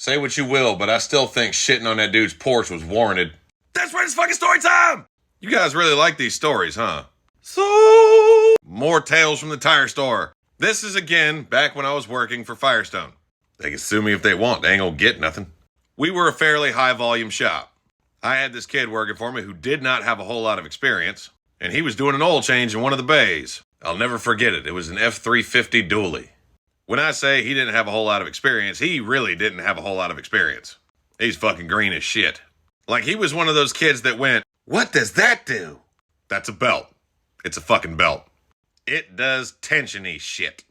Say what you will, but I still think shitting on that dude's porch was warranted. That's right, it's fucking story time! You guys really like these stories, huh? So, more tales from the tire store. This is again back when I was working for Firestone. They can sue me if they want, they ain't gonna get nothing. We were a fairly high volume shop. I had this kid working for me who did not have a whole lot of experience, and he was doing an oil change in one of the bays. I'll never forget it. It was an F350 dually. When I say he didn't have a whole lot of experience, he really didn't have a whole lot of experience. He's fucking green as shit. Like he was one of those kids that went, "What does that do?" That's a belt. It's a fucking belt. It does tensiony shit.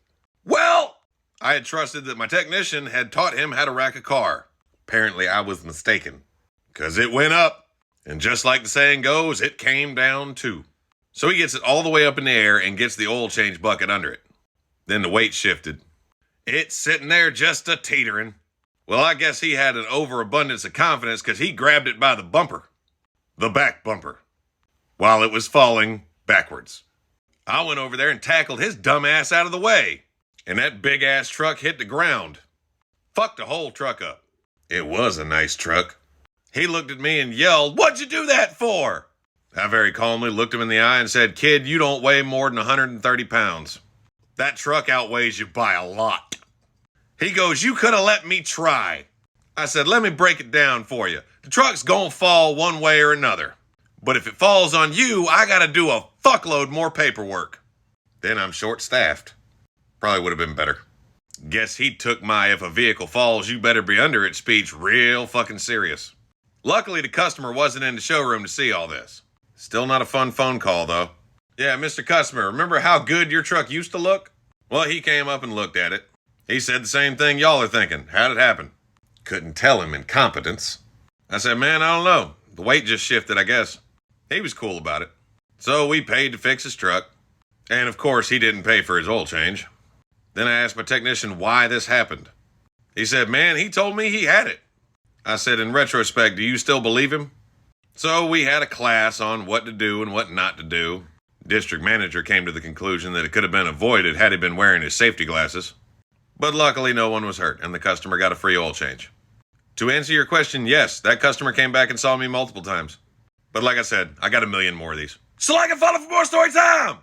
Well, I had trusted that my technician had taught him how to rack a car. Apparently I was mistaken. Because it went up, and just like the saying goes, it came down too. So he gets it all the way up in the air and gets the oil change bucket under it. Then the weight shifted. It's sitting there just a-teetering. Well, I guess he had an overabundance of confidence because he grabbed it by the bumper. The back bumper. While it was falling backwards. I went over there and tackled his dumb ass out of the way. And that big ass truck hit the ground. Fucked the whole truck up. It was a nice truck. He looked at me and yelled, "What'd you do that for?" I very calmly looked him in the eye and said, "Kid, you don't weigh more than 130 pounds. That truck outweighs you by a lot." He goes, "You could have let me try." I said, "Let me break it down for you. The truck's gonna fall one way or another. But if it falls on you, I gotta do a fuckload more paperwork. Then I'm short-staffed." Probably would have been better. Guess he took my "if a vehicle falls, you better be under it" speech real fucking serious. Luckily, the customer wasn't in the showroom to see all this. Still not a fun phone call, though. "Yeah, Mr. Customer, remember how good your truck used to look?" Well, he came up and looked at it. He said the same thing y'all are thinking. How'd it happen? Couldn't tell him incompetence. I said, "Man, I don't know. The weight just shifted, I guess." He was cool about it. So we paid to fix his truck. And of course, he didn't pay for his oil change. Then I asked my technician why this happened. He said, "Man, he told me he had it." I said, "In retrospect, do you still believe him?" So we had a class on what to do and what not to do. District manager came to the conclusion that it could have been avoided had he been wearing his safety glasses. But luckily no one was hurt and the customer got a free oil change. To answer your question, yes, that customer came back and saw me multiple times. But like I said, I got a million more of these. So like and follow for more story time!